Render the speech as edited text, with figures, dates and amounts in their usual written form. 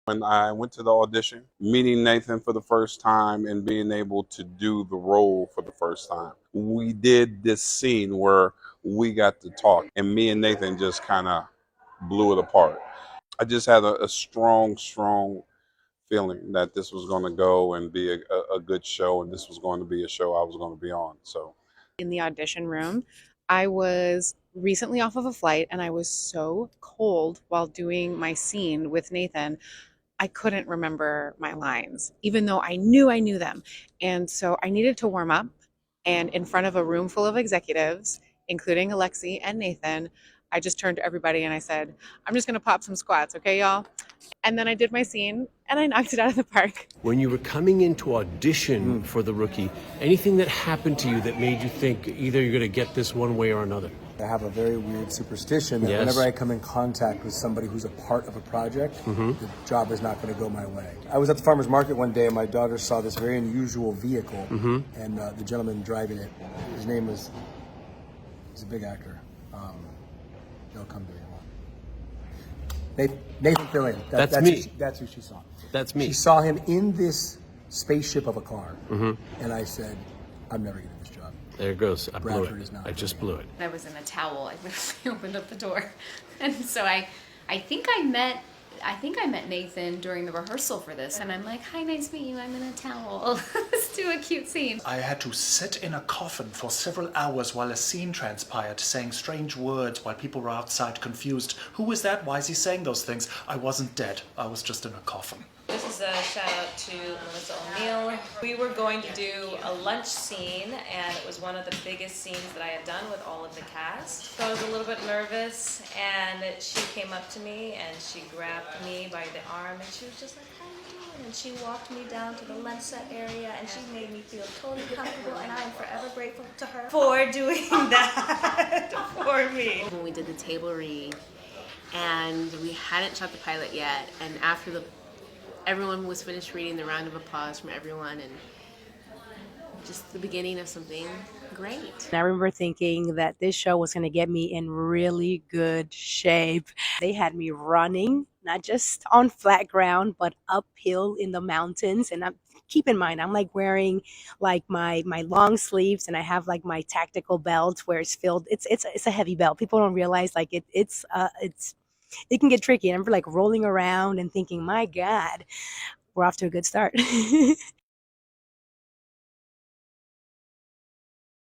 When I went to the audition, meeting Nathan for the first time and being able to do the role for the first time, we did this scene where we got to talk, and me and Nathan just kind of blew it apart. I just had a strong feeling that this was going to go and be a good show, and this was going to be a show I was going to be on. So in the audition room. I was recently off of a flight and I was so cold while doing my scene with Nathan. I couldn't remember my lines, even though I knew them. And so I needed to warm up. And in front of a room full of executives, including Alexi and Nathan, I just turned to everybody and I said, I'm just going to pop some squats, okay, y'all? And then I did my scene and I knocked it out of the park. When you were coming into audition for The Rookie, anything that happened to you that made you think either you're going to get this one way or another? I have a very weird superstition that whenever I come in contact with somebody who's a part of a project, the job is not going to go my way. I was at the farmer's market one day and my daughter saw this very unusual vehicle, and the gentleman driving it, his name was, he's a big actor. He'll come to me. Nathan Fillion. That's me. That's who she saw. That's me. She saw him in this spaceship of a car, and I said, I'm never getting this job. There it goes. I blew Bradford is it. not I just blew it. I was in a towel. I literally opened up the door, and so I think I met Nathan during the rehearsal for this, and I'm like, "Hi, nice to meet you. I'm in a towel. Let's do a cute scene." I had to sit in a coffin for several hours while a scene transpired, saying strange words while people were outside confused. Who is that? Why is he saying those things? I wasn't dead. I was just in a coffin. This is a shout out to Melissa O'Neill. We were going to do a lunch scene, and it was one of the biggest scenes that I had done with all of the cast. So I was a little bit nervous, and she came up to me and she grabbed me by the arm, and she was just like, "How you doing?" And she walked me down to the lunch set area, and she made me feel totally comfortable, and I am forever grateful to her for doing that for me. When we did the table read, and we hadn't shot the pilot yet, and after everyone was finished reading, the round of applause from everyone, and just the beginning of something great. I remember thinking that this show was going to get me in really good shape. They had me running, not just on flat ground, but uphill in the mountains. And keep in mind, I'm like wearing like my long sleeves, and I have like my tactical belt where it's filled. It's a heavy belt. People don't realize like it can get tricky. And I remember like rolling around and thinking, my God, we're off to a good start.